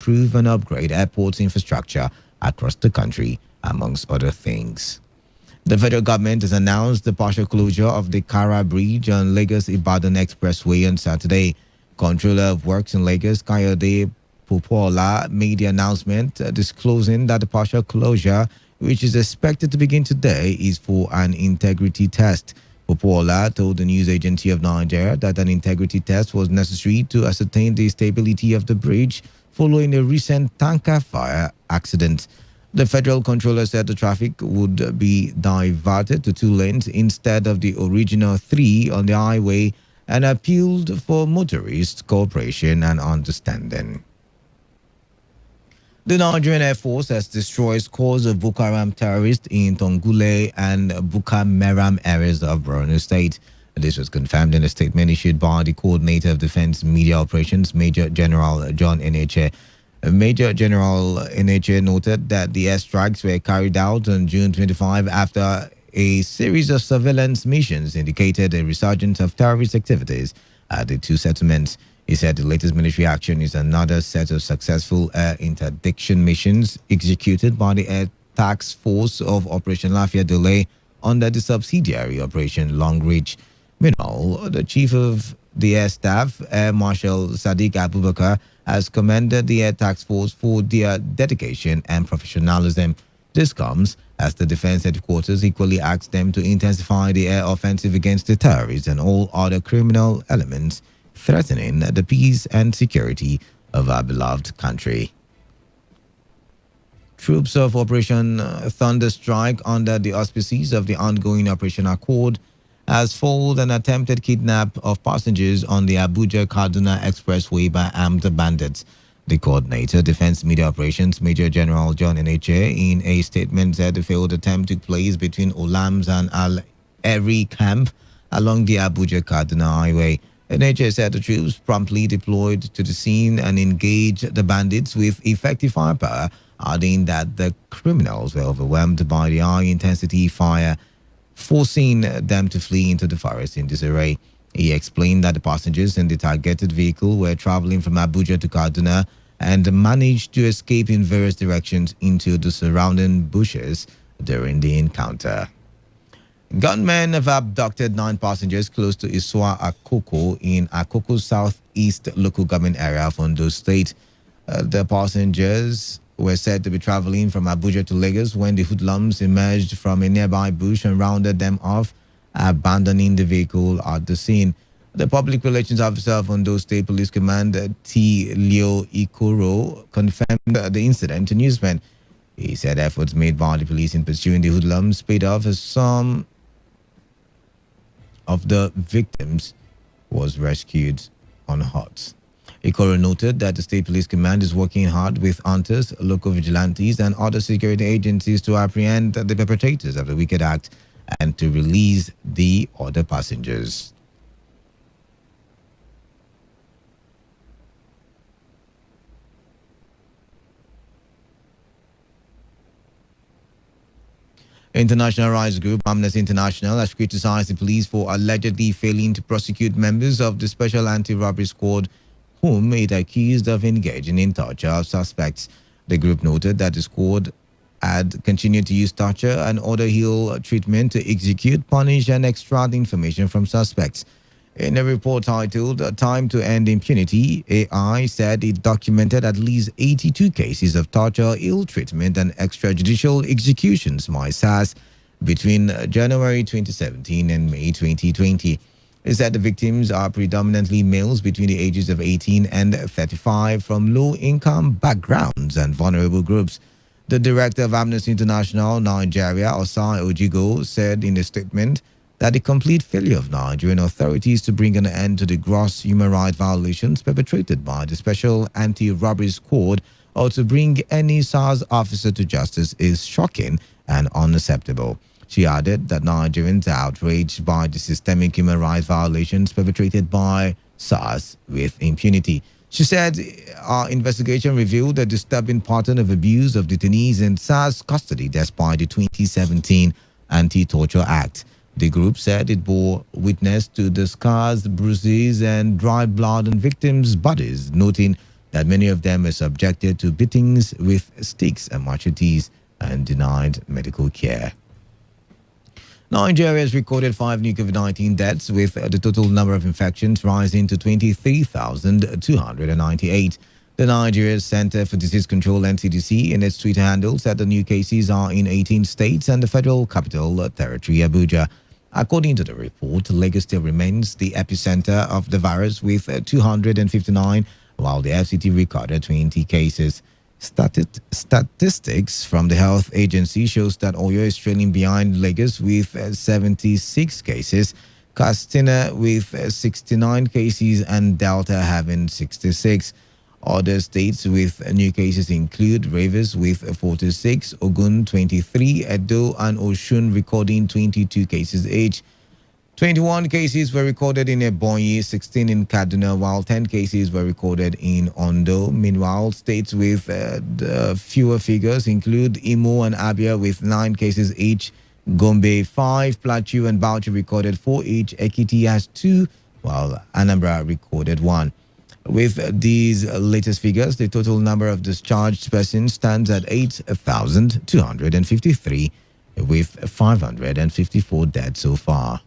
improve and upgrade airport infrastructure across the country, amongst other things. The federal government has announced the partial closure of the Kara Bridge on Lagos-Ibadan Expressway on Saturday. Controller of Works in Lagos, Kayode Popola, made the announcement disclosing that the partial closure, which is expected to begin today, is for an integrity test. Popola told the news agency of Nigeria that an integrity test was necessary to ascertain the stability of the bridge following a recent tanker fire accident. The federal controller said the traffic would be diverted to 2 lanes instead of the original 3 on the highway and appealed for motorists' cooperation and understanding. The Nigerian Air Force has destroyed scores of Boko Haram terrorists in Tongule and Bukameram areas of Borno State. This was confirmed in a statement issued by the Coordinator of Defense Media Operations, Major General John Eneche. Major General Eneche noted that the airstrikes were carried out on June 25 after a series of surveillance missions indicated a resurgence of terrorist activities at the 2 settlements. He said the latest military action is another set of successful air interdiction missions executed by the Air Task Force of Operation Lafia Delay under the subsidiary Operation Long Reach. Meanwhile, the Chief of the Air Staff, Air Marshal Sadiq Abubakar, has commended the Air Task Force for their dedication and professionalism. This comes as the Defense Headquarters equally asked them to intensify the air offensive against the terrorists and all other criminal elements threatening the peace and security of our beloved country. Troops of Operation Thunderstrike, under the auspices of the ongoing Operation Accord, has foiled an attempted kidnap of passengers on the Abuja-Kaduna Expressway by armed bandits. The coordinator, Defense Media Operations, Major General John Eneche, in a statement said the failed attempt took place between Olams and Al-Eri camp along the Abuja-Kaduna highway. Eneche said the troops promptly deployed to the scene and engaged the bandits with effective firepower, adding that the criminals were overwhelmed by the high-intensity fire, forcing them to flee into the forest in disarray. He explained that the passengers in the targeted vehicle were traveling from Abuja to Kaduna and managed to escape in various directions into the surrounding bushes during the encounter. Gunmen have abducted 9 passengers close to Iswa Akoko in Akoko's southeast local government area of Ondo State. The passengers were said to be traveling from Abuja to Lagos when the hoodlums emerged from a nearby bush and rounded them off, abandoning the vehicle at the scene. The public relations officer of Ondo State Police Command, T. Leo Ikoro, confirmed the incident to newsmen. He said efforts made by the police in pursuing the hoodlums paid off as some of the victims was rescued unhurt. Ikoro noted that the State Police Command is working hard with hunters, local vigilantes, and other security agencies to apprehend the perpetrators of the wicked act and to release the other passengers. International rights group Amnesty International has criticized the police for allegedly failing to prosecute members of the Special Anti-Robbery Squad whom it accused of engaging in torture of suspects. The group noted that the squad had continued to use torture and other ill treatment to execute, punish, and extract information from suspects. In a report titled Time to End Impunity, AI said it documented at least 82 cases of torture, ill treatment, and extrajudicial executions by SAS between January 2017 and May 2020. It said the victims are predominantly males between the ages of 18 and 35 from low-income backgrounds and vulnerable groups. The director of Amnesty International Nigeria, Osai Ojigo, said in a statement that the complete failure of Nigerian authorities to bring an end to the gross human rights violations perpetrated by the Special Anti-Robbery Squad or to bring any SARS officer to justice is shocking and unacceptable. She added that Nigerians are outraged by the systemic human rights violations perpetrated by SARS with impunity. She said our investigation revealed a disturbing pattern of abuse of detainees in SARS custody despite the 2017 Anti-Torture Act. The group said it bore witness to the scars, bruises, and dried blood on victims' bodies, noting that many of them were subjected to beatings with sticks and machetes and denied medical care. Nigeria has recorded 5 new COVID-19 deaths, with the total number of infections rising to 23,298. The Nigeria Center for Disease Control (NCDC) in its Twitter handle said the new cases are in 18 states and the Federal Capital Territory, Abuja. According to the report, Lagos still remains the epicenter of the virus with 259, while the FCT recorded 20 cases. Statistics from the health agency shows that Oyo is trailing behind Lagos with 76 cases, Katsina with 69 cases, and Delta having 66. Other states with new cases include Rivers with 46, Ogun 23, Edo and Osun recording 22 cases each. 21 cases were recorded in Ebonyi, 16 in Kaduna, while 10 cases were recorded in Ondo. Meanwhile, states with the fewer figures include Imo and Abia with 9 cases each, Gombe 5, Plateau and Bauchi recorded 4 each, Ekiti has 2, while Anambra recorded 1. With these latest figures, the total number of discharged persons stands at 8,253, with 554 dead so far.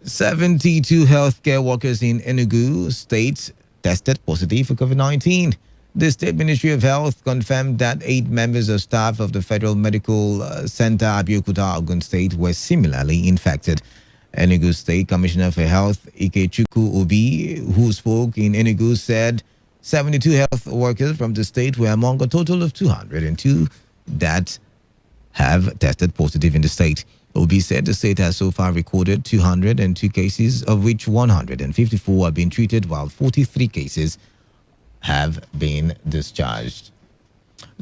72 healthcare workers in Enugu State tested positive for COVID-19. The State Ministry of Health confirmed that 8 members of staff of the Federal Medical Center Abeokuta, Ogun State were similarly infected. Enugu State Commissioner for Health Ikechukwu Obi, who spoke in Enugu, said 72 health workers from the state were among a total of 202 that have tested positive in the state. Obi said the state has so far recorded 202 cases, of which 154 have been treated, while 43 cases have been discharged.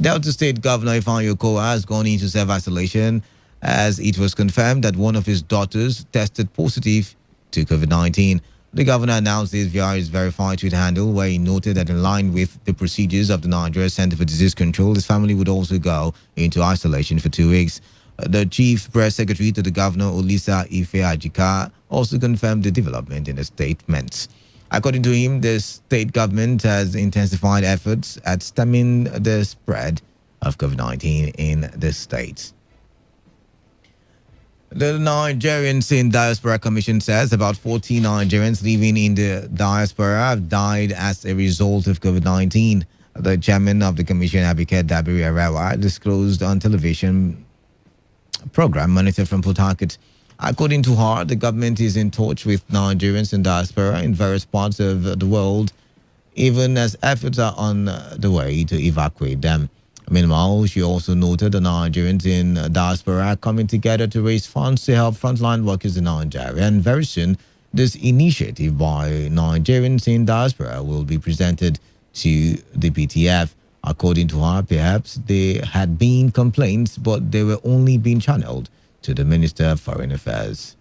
Delta State Governor Ifeanyi Okowa has gone into self-isolation as it was confirmed that one of his daughters tested positive to COVID-19. The governor announced this via his verified Twitter handle, where he noted that in line with the procedures of the Nigeria Center for Disease Control, his family would also go into isolation for 2 weeks. The chief press secretary to the governor, Olisa Ife Ajika, also confirmed the development in the statement. According to him, the state government has intensified efforts at stemming the spread of COVID-19 in the state. The Nigerians in Diaspora Commission says about 40 Nigerians living in the diaspora have died as a result of COVID-19. The chairman of the commission, Abike Dabiri Arawa, disclosed on television program monitored from Port Harcourt. According to her, the government is in touch with Nigerians in diaspora in various parts of the world, even as efforts are on the way to evacuate them. Meanwhile, she also noted the Nigerians in diaspora are coming together to raise funds to help frontline workers in Nigeria, and very soon, this initiative by Nigerians in diaspora will be presented to the PTF. According to her, perhaps there had been complaints, but they were only being channeled to the Minister of Foreign Affairs.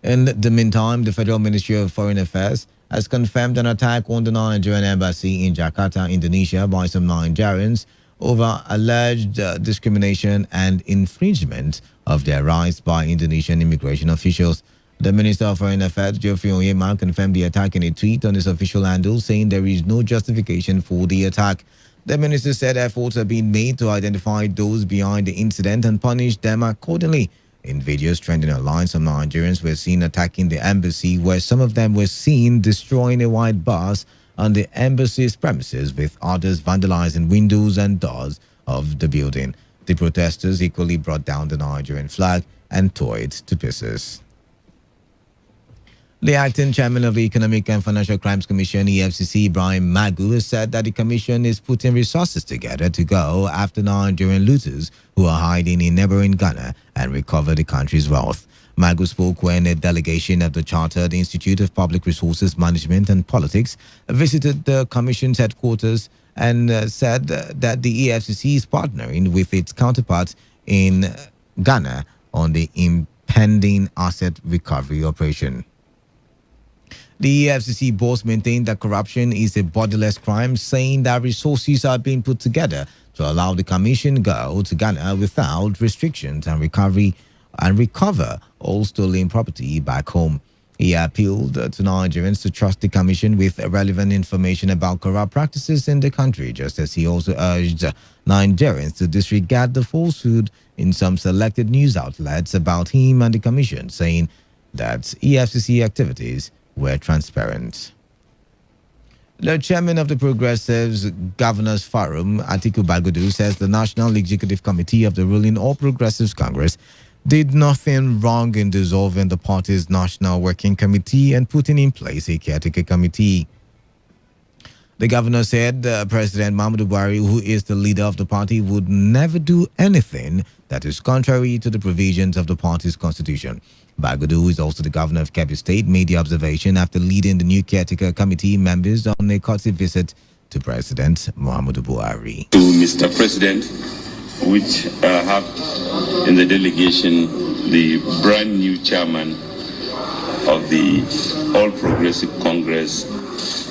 In the meantime, the Federal Ministry of Foreign Affairs has confirmed an attack on the Nigerian embassy in Jakarta, Indonesia by some Nigerians over alleged discrimination and infringement of their rights by Indonesian immigration officials. The Minister of Foreign Affairs, Geoffrey Onyema, confirmed the attack in a tweet on his official handle, saying there is no justification for the attack. The minister said efforts have been made to identify those behind the incident and punish them accordingly. In videos trending online, some Nigerians were seen attacking the embassy, where some of them were seen destroying a white bus on the embassy's premises, with others vandalizing windows and doors of the building. The protesters equally brought down the Nigerian flag and tore it to pieces. The acting chairman of the Economic and Financial Crimes Commission, EFCC, Ibrahim Magu, has said that the commission is putting resources together to go after Nigerian looters who are hiding in neighboring Ghana and recover the country's wealth. Magu spoke when a delegation of the Chartered Institute of Public Resources Management and Politics visited the commission's headquarters and said that the EFCC is partnering with its counterparts in Ghana on the impending asset recovery operation. The EFCC boss maintained that corruption is a borderless crime, saying that resources are being put together to allow the commission go to Ghana without restrictions and recover all stolen property back home. He appealed to Nigerians to trust the commission with relevant information about corrupt practices in the country, just as he also urged Nigerians to disregard the falsehood in some selected news outlets about him and the commission, saying that EFCC activities were transparent. The chairman of the Progressives Governors Forum, Atiku Bagudu, says the National Executive Committee of the ruling All Progressives Congress did nothing wrong in dissolving the party's National Working Committee and putting in place a caretaker committee. The governor said President Muhammadu Buhari, who is the leader of the party, would never do anything that is contrary to the provisions of the party's constitution. Bagudu, who is also the governor of Kebbi State, made the observation after leading the new caretaker committee members on a courtesy visit to President Muhammadu Buhari. To Mr. President, which have in the delegation the brand new chairman of the All Progressive Congress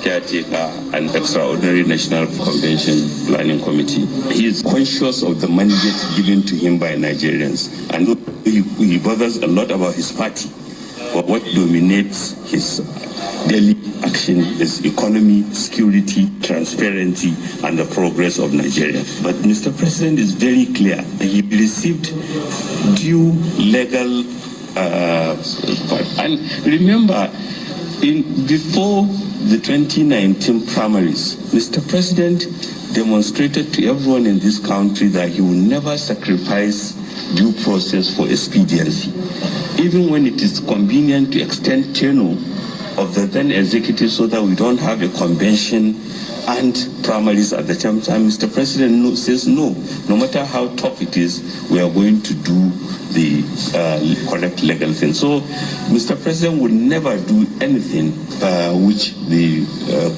Caretaker and Extraordinary National Convention Planning Committee. He is conscious of the mandate given to him by Nigerians, and he bothers a lot about his party. But what dominates his daily action is economy, security, transparency, and the progress of Nigeria. But Mr. President is very clear. He received due legal and remember, before the 2019 primaries, Mr. President demonstrated to everyone in this country that he will never sacrifice due process for expediency. Even when it is convenient to extend tenure of the then executive so that we don't have a convention and primaries at the same time, Mr. President says no matter how tough it is, we are going to do the correct legal thing. So Mr. President would never do anything which the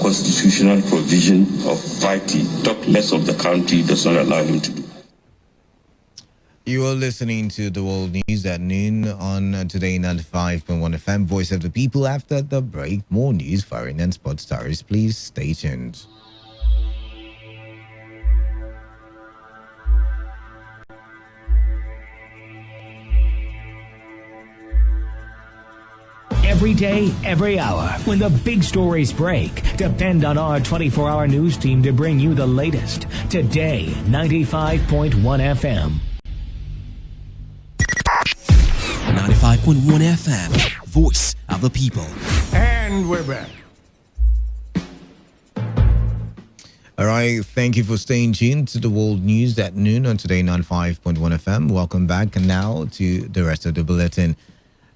constitutional provision of party, talk less of the country, does not allow him to do. You are listening to the World News at noon on Today 95.1 FM, Voice of the People. After the break, more news, foreign and sports stories. Please stay tuned. Every day, every hour, when the big stories break, depend on our 24-hour news team to bring you the latest. Today, 95.1 FM. 95.1 FM, Voice of the People. And we're back. All right, thank you for staying tuned to the World News at noon on Today 95.1 FM. Welcome back, and now to the rest of the bulletin.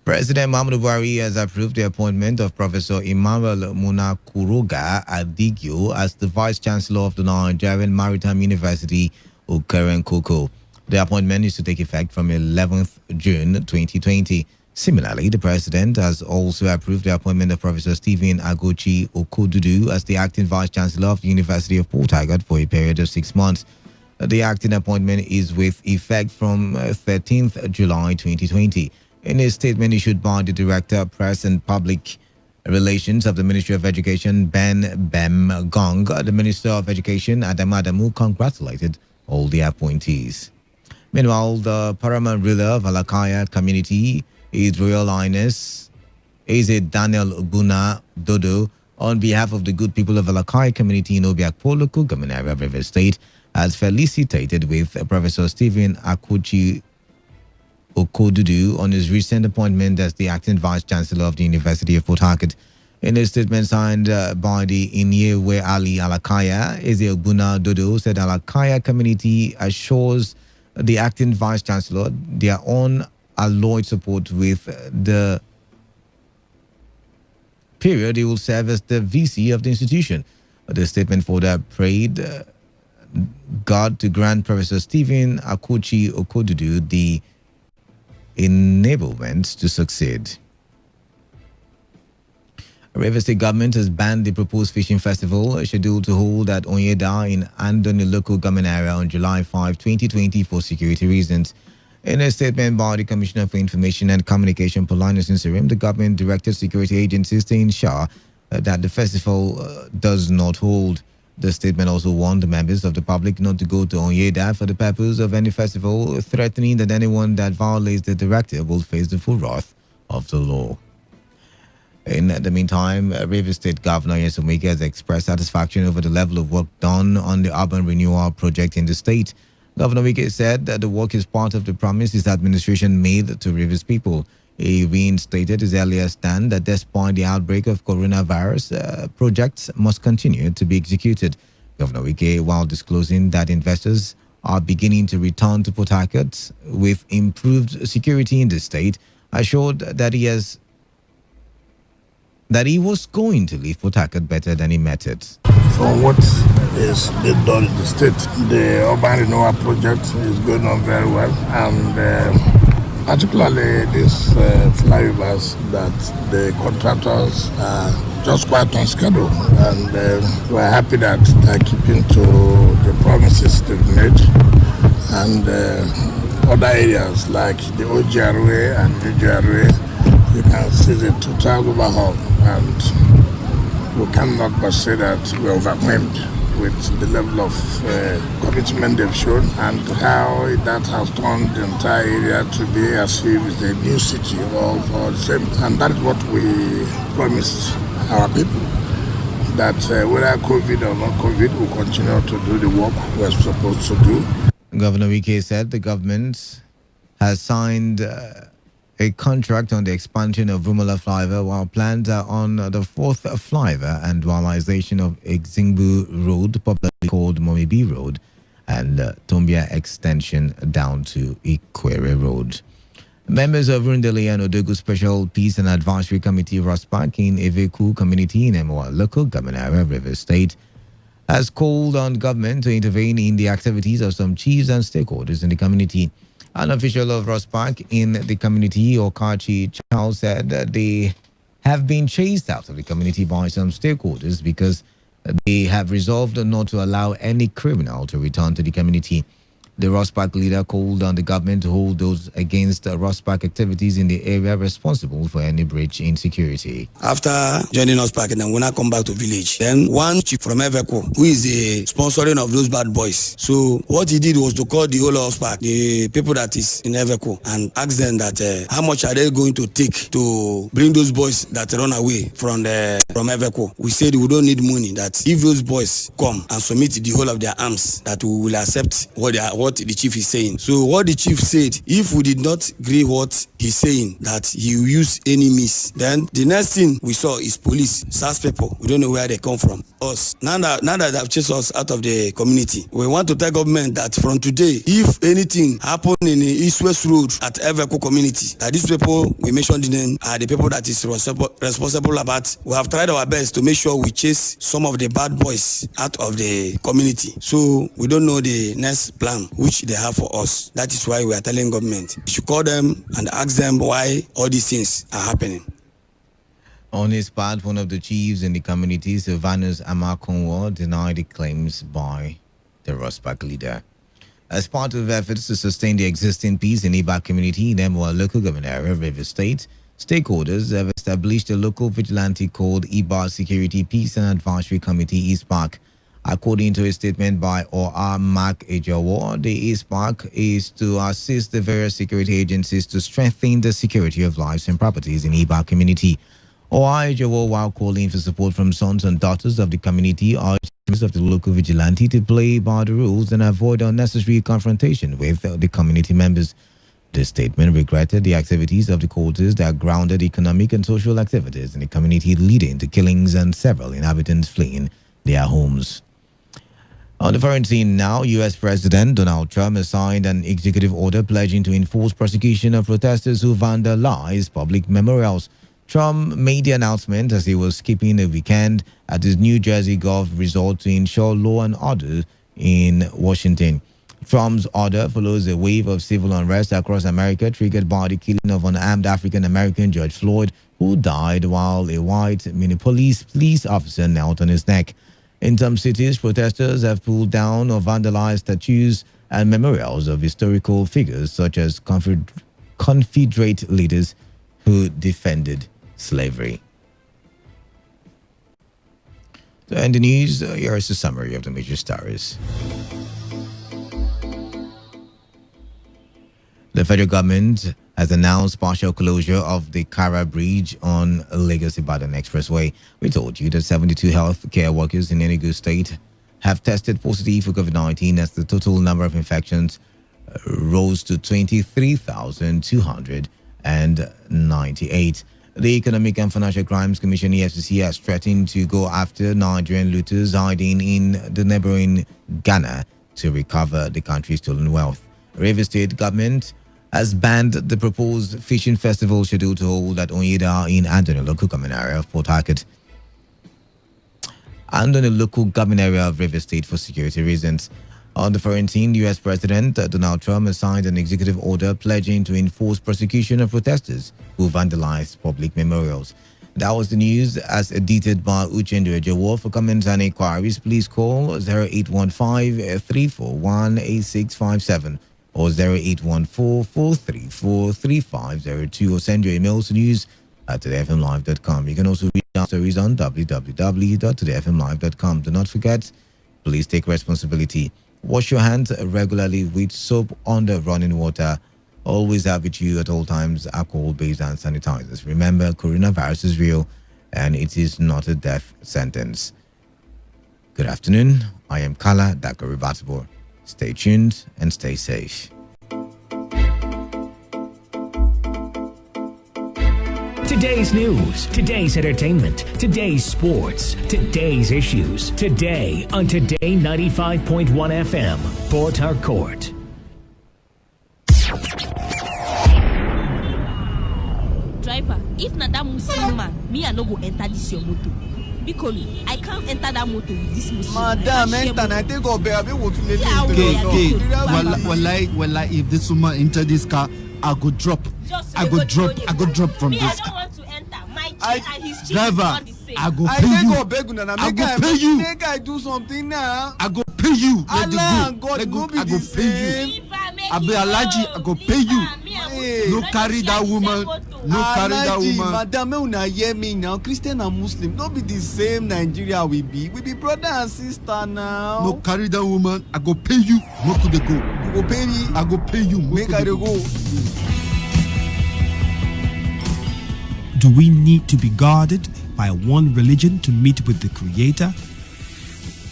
President Muhammadu Buhari has approved the appointment of Professor Emmanuel Munakuroga Adigio as the Vice Chancellor of the Nigerian Maritime University, Okeren Koko. The appointment is to take effect from 11th June 2020. Similarly, the President has also approved the appointment of Professor Stephen Agochi Okodudu as the Acting Vice Chancellor of the University of Port Harcourt for a period of 6 months. The acting appointment is with effect from 13th July 2020. In a statement issued by the Director of Press and Public Relations of the Ministry of Education, Ben Bem Gong, the Minister of Education, Adam Adamu, congratulated all the appointees. Meanwhile, the paramount ruler of Alakaya community, His Royal Highness Eze Daniel Ogbuna Dodo, on behalf of the good people of Alakaya community in Obiakpo, local government area of River State, has felicitated with Professor Stephen Akuchi Okodudu on his recent appointment as the acting vice chancellor of the University of Port Harcourt. In a statement signed by the Inyewe Ali Alakaya, Eze Ogbuna Dodo said Alakaya community assures the acting vice chancellor their unalloyed support with the period he will serve as the VC of the institution. The statement further prayed God to grant Professor Stephen Akuchi Okodudu the enablement to succeed. River State government has banned the proposed fishing festival scheduled to hold at Onyeda in Andoni local government area on July 5, 2020 for security reasons. In a statement by the Commissioner for Information and Communication, Paulinus Nsirim, the government directed security agencies to ensure that the festival does not hold. The statement also warned the members of the public not to go to Onyeda for the purpose of any festival, threatening that anyone that violates the directive will face the full wrath of the law. In the meantime, Rivers State Governor Yesomike has expressed satisfaction over the level of work done on the urban renewal project in the state. Governor Wike said that the work is part of the promise his administration made to Rivers people. He reinstated his earlier stand that despite the outbreak of coronavirus, projects must continue to be executed. Governor Wike, while disclosing that investors are beginning to return to Port Harcourt with improved security in the state, assured that he was going to leave Port Harcourt better than he met it. From what is being done in the state, the urban renewal project is going on very well, and particularly these flyovers that the contractors are just quite on schedule, and we're happy that they're keeping to the promises they've made, and other areas like the OGRA and the GRA, you can see the total overhaul, and we cannot but say that we're overwhelmed with the level of commitment they've shown and how that has turned the entire area to be as if it's a new city all the same. And that is what we promised our people, that whether COVID or not COVID, we'll continue to do the work we're supposed to do. Governor Wike said the government has signed a contract on the expansion of Vumala flyover, while plans are on the fourth flyover and dualization of Exingbu Road, popularly called Momibi Road, and Tombia extension down to Ikwere Road. Members of Rundele and Odogu Special Peace and Advisory Committee ROSPAC in Eveku community in Emoa local government area, River State, has called on government to intervene in the activities of some chiefs and stakeholders in the community. An official of Rospark in the community, Okachi Charles, said that they have been chased out of the community by some stakeholders because they have resolved not to allow any criminal to return to the community. The Rospark leader called on the government to hold those against Rospark activities in the area responsible for any breach in security. After joining Rospark, and then when I come back to village, then one chief from Everco, who is the sponsoring of those bad boys. So what he did was to call the whole of Rospark, the people that is in Everco, and ask them that how much are they going to take to bring those boys that run away from Everco. We said we don't need money, that if those boys come and submit the whole of their arms, that we will accept what the chief is saying. So what the chief said, if we did not agree what he's saying, that he will use any means, then the next thing we saw is police, SAS people. We don't know where they come from. Us. Now that they've chased us out of the community, we want to tell government that from today, if anything happen in the East-West Road at Everco community, that these people, we mentioned the name, are the people that is responsible about. We have tried our best to make sure we chase some of the bad boys out of the community. So we don't know the next plan which they have for us. That is why we are telling government, we should call them and ask them why all these things are happening. On his part, one of the chiefs in the community, Sylvanus Amakonwo, denied the claims by the Rospark leader. As part of efforts to sustain the existing peace in Iba community in Emoa local government area, River State, stakeholders have established a local vigilante called Iba Security Peace and Advisory Committee ISPAC. According to a statement by OR Mark Ejawo, the ISPAC is to assist the various security agencies to strengthen the security of lives and properties in Iba community. OR Ejawo, while calling for support from sons and daughters of the community, urged members of the local vigilante to play by the rules and avoid unnecessary confrontation with the community members. The statement regretted the activities of the cultists that grounded economic and social activities in the community, leading to killings and several inhabitants fleeing their homes. On the foreign scene now, U.S. President Donald Trump has signed an executive order pledging to enforce prosecution of protesters who vandalize public memorials. Trump made the announcement as he was keeping a weekend at his New Jersey golf resort to ensure law and order in Washington. Trump's order follows a wave of civil unrest across America triggered by the killing of unarmed African-American George Floyd, who died while a white Minneapolis police officer knelt on his neck. In some cities, protesters have pulled down or vandalized statues and memorials of historical figures such as Confederate leaders who defended slavery. To end the news, here is a summary of the major stories. The federal government has announced partial closure of the Kara Bridge on Lagos-Ibadan Expressway. We told you that 72 healthcare workers in Enugu State have tested positive for COVID-19 as the total number of infections rose to 23,298. The Economic and Financial Crimes Commission (EFCC) has threatened to go after Nigerian looters hiding in the neighboring Ghana to recover the country's stolen wealth. Rivers State government has banned the proposed fishing festival scheduled to hold at Onyeda in Anthony local government area of Port Harcourt and on the local government area of Rivers State for security reasons. On the 14th, U.S. President Donald Trump has signed an executive order pledging to enforce prosecution of protesters who vandalized public memorials. That was the news as edited by Uchendu Ejewo. For comments and inquiries, please call 0815-341-8657 or 0814-434-3502 or send your emails to news@todayfmlive.com. You can also read our stories on www.todayfmlive.com. Do not forget, please take responsibility. Wash your hands regularly with soap under running water. Always have with you at all times alcohol-based hand sanitizers. Remember, coronavirus is real and it is not a death sentence. Good afternoon. I am Kala Dakarivatibor. Stay tuned and stay safe. Today's news, today's entertainment, today's sports, today's issues. Today on Today 95.1 FM, Port Harcourt. Driver, if not that Muslim man, me I no go enter this your motor. Because I can't enter that motor with this Muslim. Madam, enter. I take go baby. What to let Well, if this woman enter this car, I go drop. I go drop from this car. I don't want to enter. My chain and his chain driver, is not the same. I go pay you. I go pay you. Make I do something now. I go pay you. Let Allah go. God Let go. no be I go the pay same. you. I be allergic. I go pay you. No carry that woman. No carry that woman. Madam, una hear me now. Christian and Muslim, don't be the same Nigeria we be. We be brother and sister now. No carry that woman. I go pay you. No to the go. You go pay me. I go pay you. Make I go. Do we need to be guarded by one religion to meet with the Creator?